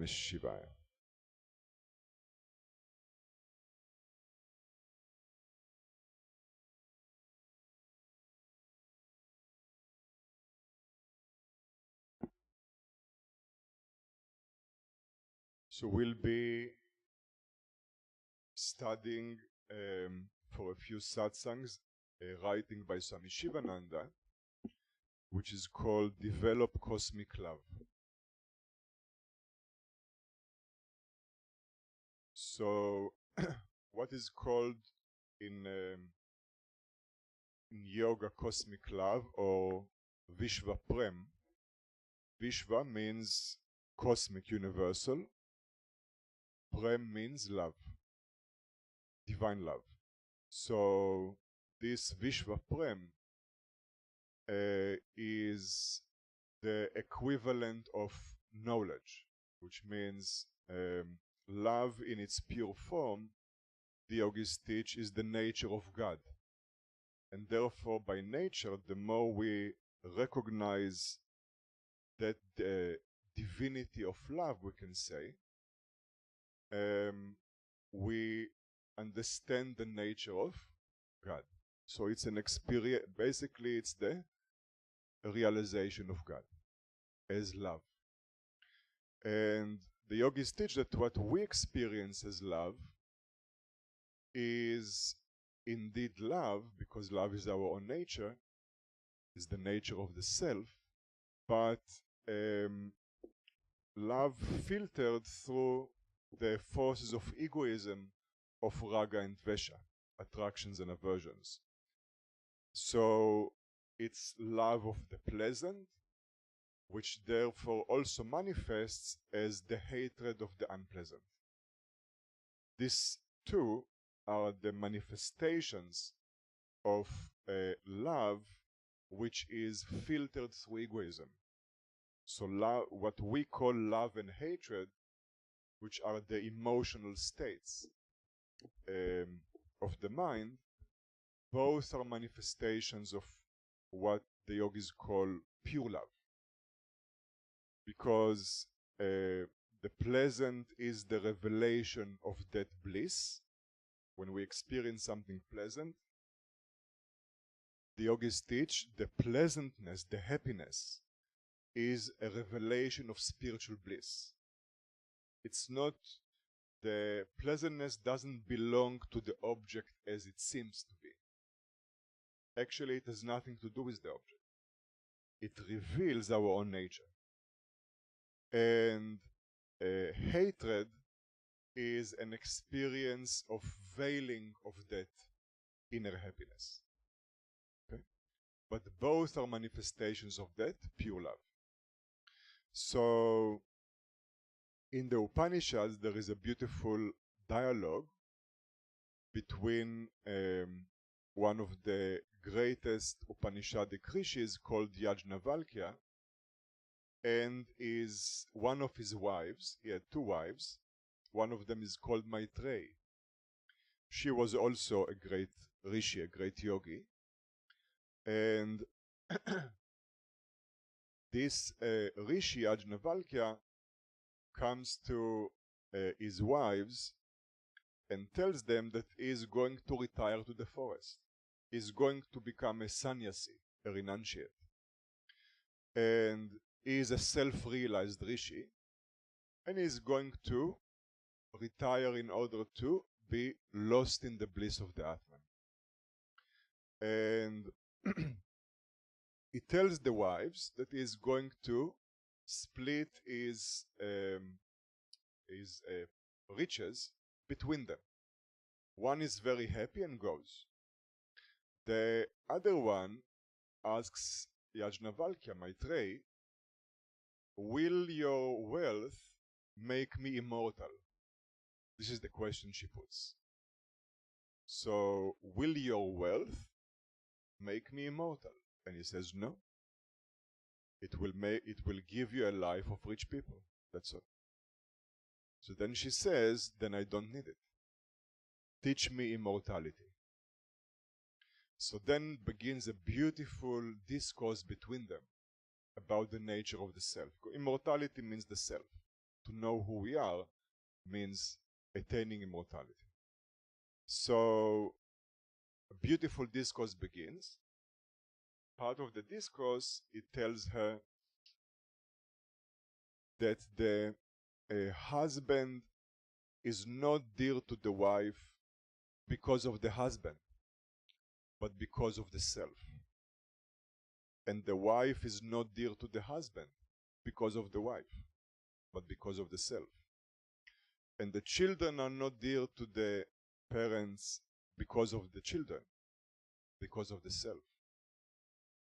Namah Shivaya. So we'll be studying for a few satsangs a writing by Swami Brahmananda, which is called Develop Cosmic Love. So what is called in yoga cosmic love, or Vishva Prem. Vishva means cosmic, universal. Prem means love, divine love. So this Vishva Prem is the equivalent of knowledge, which means love in its pure form, the yogis teach, is the nature of God. And therefore, by nature, the more we recognize that divinity of love, we can say, we understand the nature of God. So it's an experience, basically it's the realization of God as love. And the yogis teach that what we experience as love is indeed love, because love is our own nature, is the nature of the self, but love filtered through the forces of egoism, of raga and vesha, attractions and aversions. So it's love of the pleasant, which therefore also manifests as the hatred of the unpleasant. These two are the manifestations of love which is filtered through egoism. So love, what we call love and hatred, which are the emotional states of the mind, both are manifestations of what the yogis call pure love. Because the pleasant is the revelation of that bliss. When we experience something pleasant, the yogis teach the pleasantness, the happiness, is a revelation of spiritual bliss. It's not, the pleasantness doesn't belong to the object as it seems to be. Actually, it has nothing to do with the object. It reveals our own nature. And hatred is an experience of veiling of that inner happiness. Okay? But both are manifestations of that pure love. So in the Upanishads, there is a beautiful dialogue between one of the greatest Upanishadic rishis called Yajnavalkya and is one of his wives. He had two wives. One of them is called Maitreyi. She was also a great rishi, a great yogi. And this rishi, Yajnavalkya, comes to his wives and tells them that he is going to retire to the forest. He is going to become a sannyasi, a renunciate. And he is a self-realized rishi, and he is going to retire in order to be lost in the bliss of the Atman. And he tells the wives that he is going to split his riches between them. One is very happy and goes. The other one asks Yajnavalkya, Maitreyi, will your wealth make me immortal? This is the question she puts. So, will your wealth make me immortal? And he says, no. It will give you a life of rich people. That's all. So then she says, then I don't need it. Teach me immortality. So then begins a beautiful discourse between them about the nature of the self. Immortality means the self. to know who we are means attaining immortality. So a beautiful discourse begins. Part of the discourse, it tells her that the husband is not dear to the wife because of the husband, but because of the self. And the wife is not dear to the husband because of the wife, but because of the self. And the children are not dear to the parents because of the children, because of the self.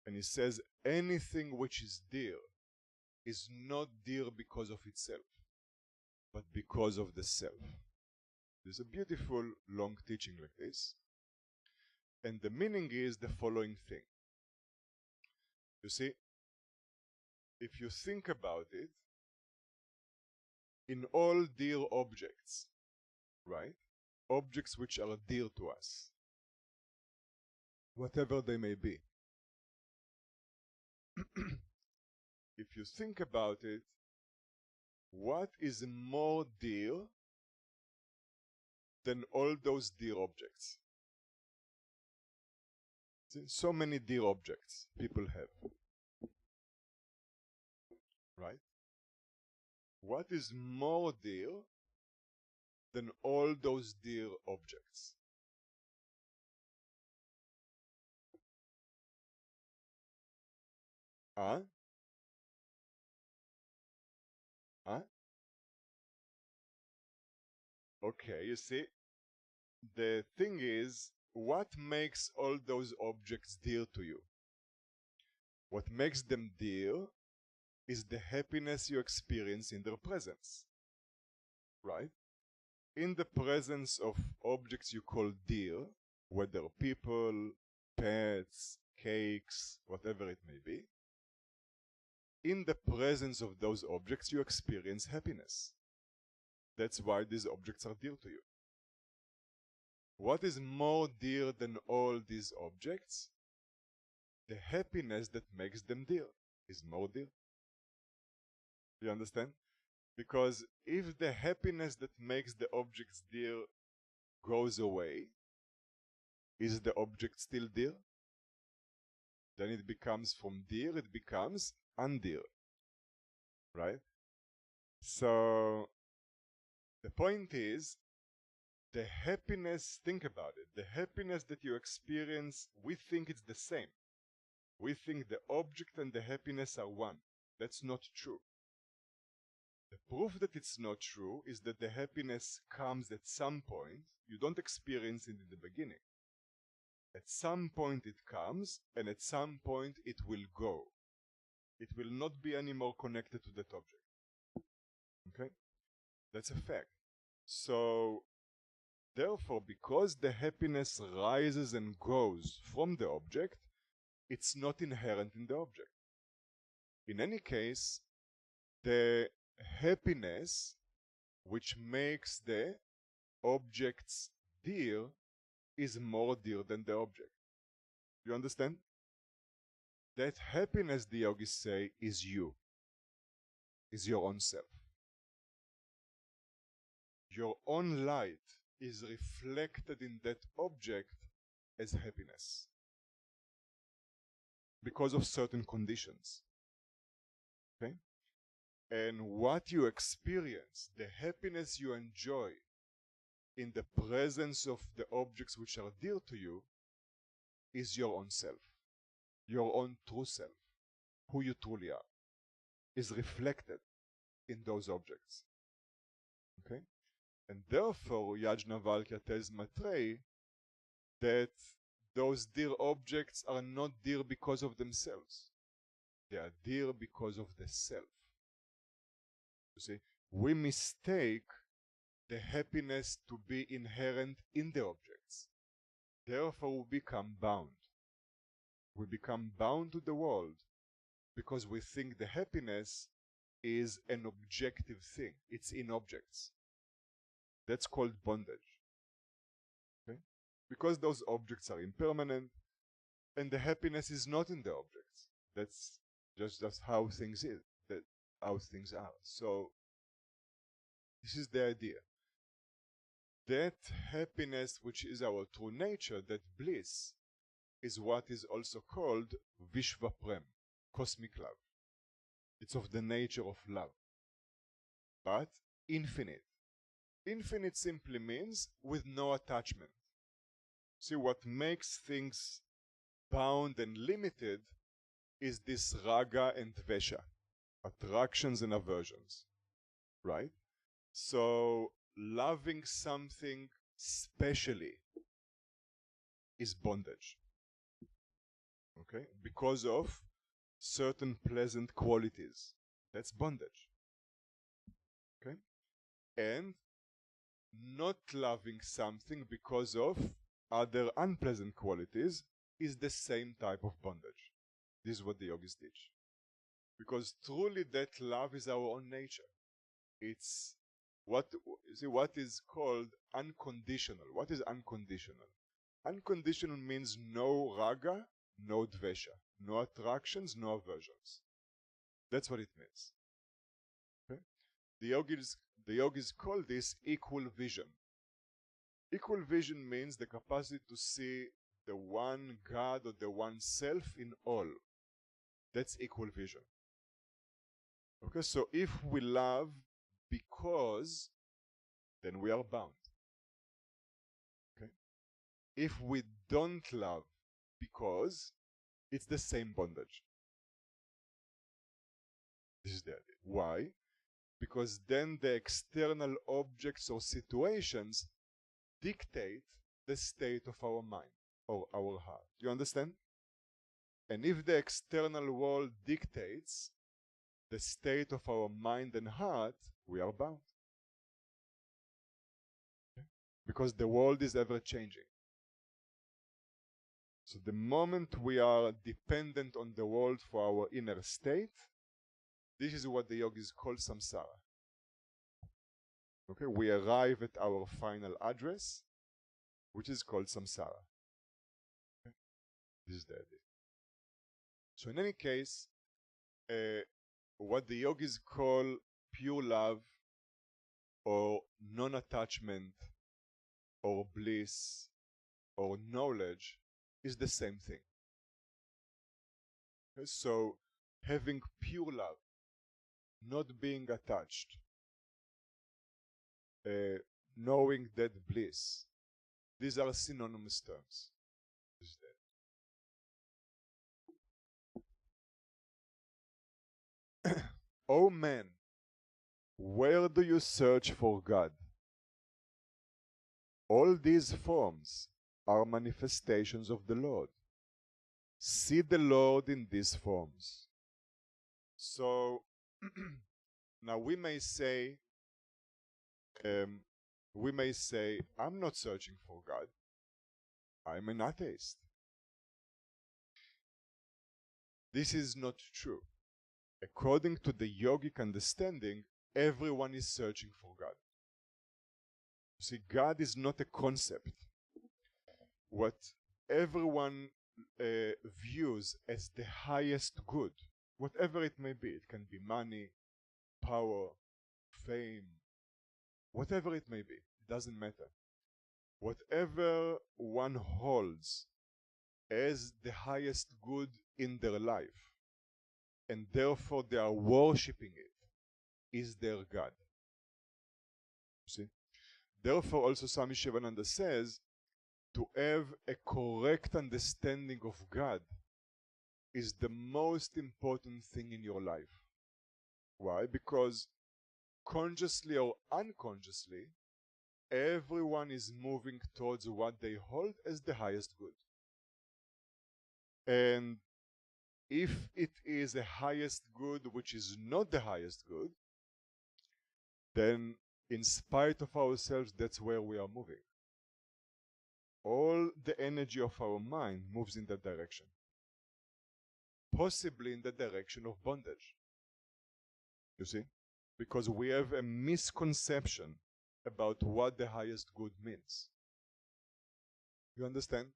And he says anything which is dear is not dear because of itself, but because of the self. There's a beautiful long teaching like this. And the meaning is the following thing. You see, if you think about it, in all dear objects, right? Objects which are dear to us, whatever they may be. If you think about it, what is more dear than all those dear objects? See, so many dear objects people have, right? What is more dear than all those dear objects? Huh? Huh? Okay, you see, the thing is, what makes all those objects dear to you? What makes them dear is the happiness you experience in their presence, right? In the presence of objects you call dear, whether people, pets, cakes, whatever it may be, in the presence of those objects you experience happiness. That's why these objects are dear to you. What is more dear than all these objects? The happiness that makes them dear is more dear. You understand? Because if the happiness that makes the objects dear goes away, is the object still dear? Then it becomes from dear, it becomes undear. Right? So the point is, the happiness, think about it, the happiness that you experience, we think it's the same. We think the object and the happiness are one. That's not true. The proof that it's not true is that the happiness comes at some point. You don't experience it in the beginning. At some point it comes, and at some point it will go. It will not be anymore connected to that object. Okay? That's a fact. So, therefore, because the happiness rises and goes from the object, it's not inherent in the object. In any case, the happiness which makes the objects dear is more dear than the object. You understand? That happiness, the yogis say, is you, is your own self. Your own light is reflected in that object as happiness because of certain conditions. Okay? And what you experience, the happiness you enjoy in the presence of the objects which are dear to you, is your own self, your own true self, who you truly are, is reflected in those objects. Okay? And therefore, Yajnavalkya tells Maitreyi that those dear objects are not dear because of themselves. They are dear because of the self. You see, we mistake the happiness to be inherent in the objects. Therefore, we become bound. We become bound to the world because we think the happiness is an objective thing. It's in objects. That's called bondage. Okay? Because those objects are impermanent and the happiness is not in the objects. That's just how things is, how things are. So This is the idea. That happiness, which is our true nature, that bliss, is what is also called Vishva Prem, cosmic love. It's of the nature of love, but infinite. Infinite simply means with no attachment. See, what makes things bound and limited is this raga and dvesha, attractions and aversions, right? So loving something specially is bondage, okay? Because of certain pleasant qualities. That's bondage, okay? And not loving something because of other unpleasant qualities is the same type of bondage. This is what the yogis teach. Because truly that love is our own nature. It's what is called unconditional. What is unconditional? Unconditional means no raga, no dvesha, no attractions, no aversions. That's what it means. Okay? The yogis call this equal vision. Equal vision means the capacity to see the one God or the one self in all. That's equal vision. Okay, so if we love because, then we are bound. Okay? If we don't love because, it's the same bondage. This is the idea. Why? Because then the external objects or situations dictate the state of our mind or our heart. You understand? And if the external world dictates the state of our mind and heart, we are bound. Okay? Because the world is ever changing. So the moment we are dependent on the world for our inner state, this is what the yogis call samsara. Okay, we arrive at our final address, which is called samsara. Okay? This is the idea. So in any case, what the yogis call pure love or non-attachment or bliss or knowledge is the same thing. Okay? So having pure love, not being attached, knowing that bliss, these are synonymous terms. O man, where do you search for God? All these forms are manifestations of the Lord. See the Lord in these forms. So, now we may say, I'm not searching for God. I'm an atheist. This is not true. According to the yogic understanding, everyone is searching for God. See, God is not a concept. What everyone views as the highest good, whatever it may be, it can be money, power, fame, whatever it may be, it doesn't matter. Whatever one holds as the highest good in their life, and therefore they are worshipping it, is their God. See? Therefore also Swami Brahmananda says, to have a correct understanding of God is the most important thing in your life. Why? Because consciously or unconsciously, everyone is moving towards what they hold as the highest good. And if it is a highest good which is not the highest good, then in spite of ourselves, that's where we are moving. All the energy of our mind moves in that direction. Possibly in the direction of bondage. You see? Because we have a misconception about what the highest good means. You understand?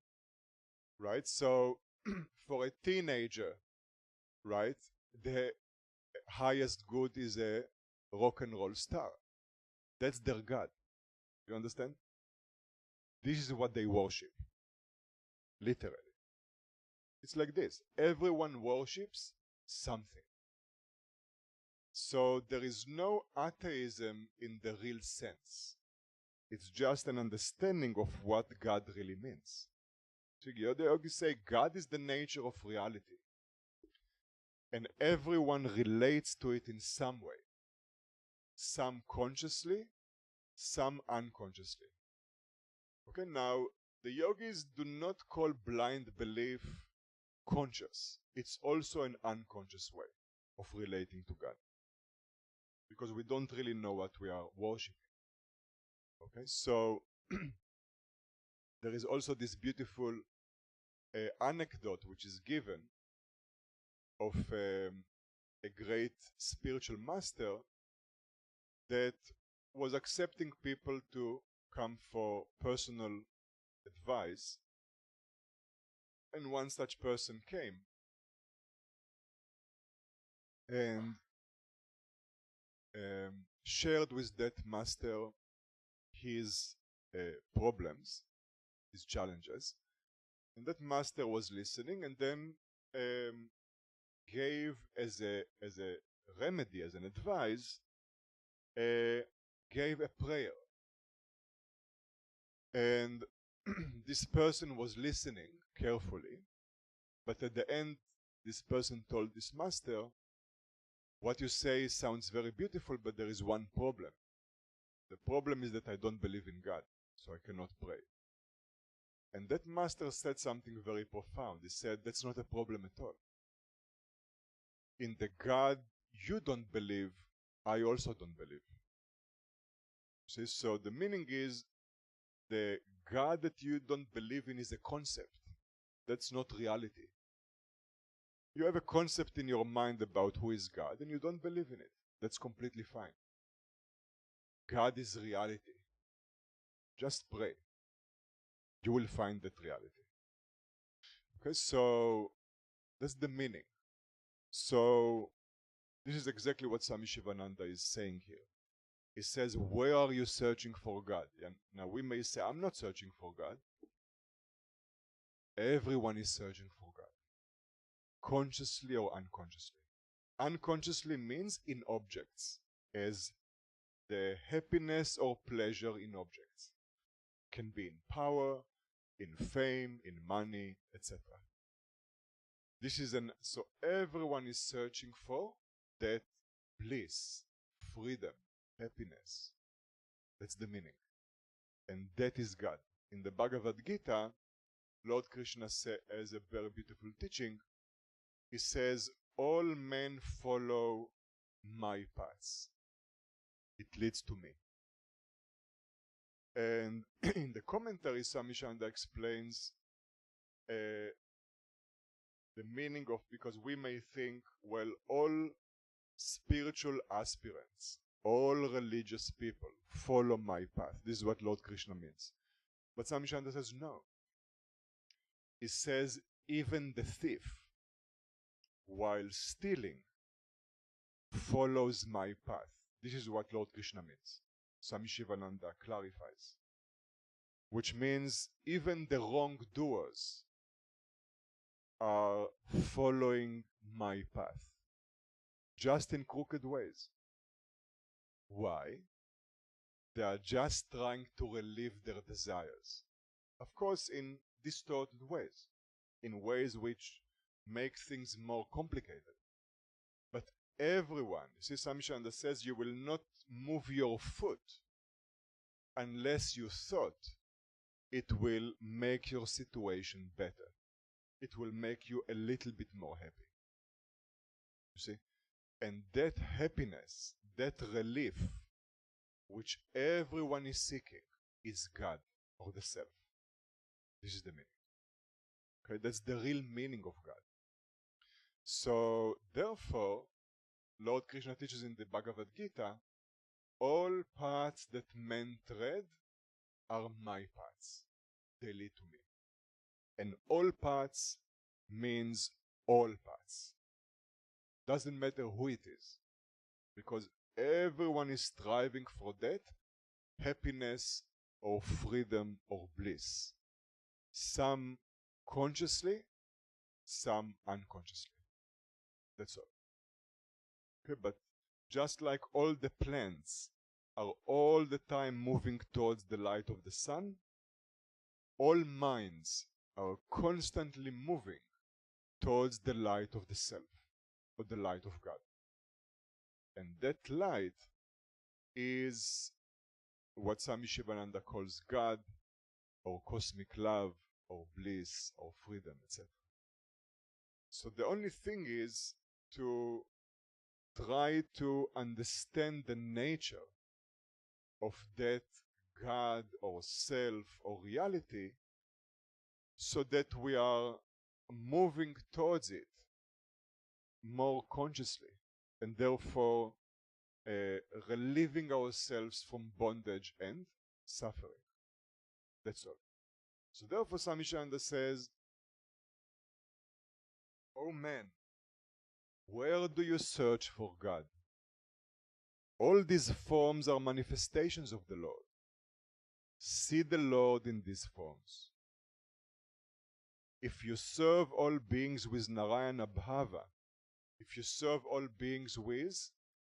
Right? So, for a teenager, right, the highest good is a rock and roll star. That's their God. You understand? This is what they worship. Literally. It's like this. Everyone worships something. So there is no atheism in the real sense. It's just an understanding of what God really means. So you say God is the nature of reality. And everyone relates to it in some way. Some consciously, some unconsciously. Okay, now the yogis do not call blind belief conscious. It's also an unconscious way of relating to God. Because we don't really know what we are worshipping. Okay, so there is also this beautiful anecdote which is given of a great spiritual master that was accepting people to come for personal advice, and one such person came and shared with that master his problems, his challenges, and that master was listening and then gave as a remedy, as an advice, gave a prayer. And this person was listening carefully, but at the end this person told this master, what you say sounds very beautiful, but there is one problem. The problem is that I don't believe in God, so I cannot pray. And that master said something very profound. He said, that's not a problem at all. In the God you don't believe, I also don't believe. See, so the meaning is, the God that you don't believe in is a concept. That's not reality. You have a concept in your mind about who is God and you don't believe in it. That's completely fine. God is reality. Just pray. You will find that reality. Okay, so that's the meaning. So this is exactly what Swami Shivananda is saying here. He says, where are you searching for God? And now we may say, I'm not searching for God. Everyone is searching for God, consciously or unconsciously. Unconsciously means in objects, as the happiness or pleasure in objects. Can be in power, in fame, in money, etc. This is so everyone is searching for that bliss, freedom, happiness. That's the meaning. And that is God. In the Bhagavad Gita, Lord Krishna has a very beautiful teaching. He says, all men follow my paths. It leads to me. And in the commentary, Swami Shivananda explains the meaning of, because we may think, well, all spiritual aspirants, all religious people follow my path. This is what Lord Krishna means. But Swami Shivananda says no. He says even the thief, while stealing, follows my path. This is what Lord Krishna means. Swami Shivananda clarifies. Which means even the wrongdoers are following my path, just in crooked ways. Why? They are just trying to relieve their desires. Of course, in distorted ways, in ways which make things more complicated. But everyone, you see, Swami Shivananda says, you will not move your foot unless you thought it will make your situation better. It will make you a little bit more happy. You see? And that happiness, that relief, which everyone is seeking, is God or the self. This is the meaning. Okay, that's the real meaning of God. So, therefore, Lord Krishna teaches in the Bhagavad Gita, all paths that men tread are my paths. They lead to me. And all paths means all paths. Doesn't matter who it is. Because everyone is striving for that happiness or freedom or bliss. Some consciously, some unconsciously. That's all. Okay, but just like all the plants are all the time moving towards the light of the sun, all minds are constantly moving towards the light of the self, or the light of God. And that light is what Swami Brahmananda calls God, or cosmic love, or bliss, or freedom, etc. So the only thing is to try to understand the nature of that God or self or reality, so that we are moving towards it more consciously, and therefore relieving ourselves from bondage and suffering. That's all. So therefore Swami Brahmananda says, oh man, where do you search for God? All these forms are manifestations of the Lord. See the Lord in these forms. If you serve all beings with Narayana Bhava, if you serve all beings with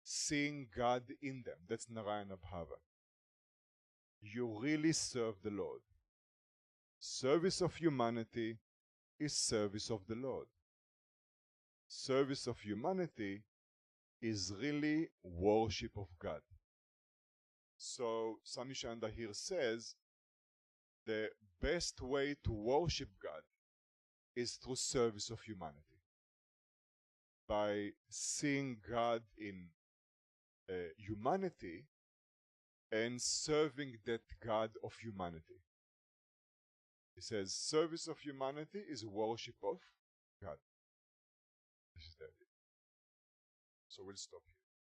seeing God in them, that's Narayana Bhava, you really serve the Lord. Service of humanity is service of the Lord. Service of humanity is really worship of God. So Swami Brahmananda here says the best way to worship God is through service of humanity. By seeing God in humanity and serving that God of humanity. He says service of humanity is worship of God. This is the idea. So we'll stop here.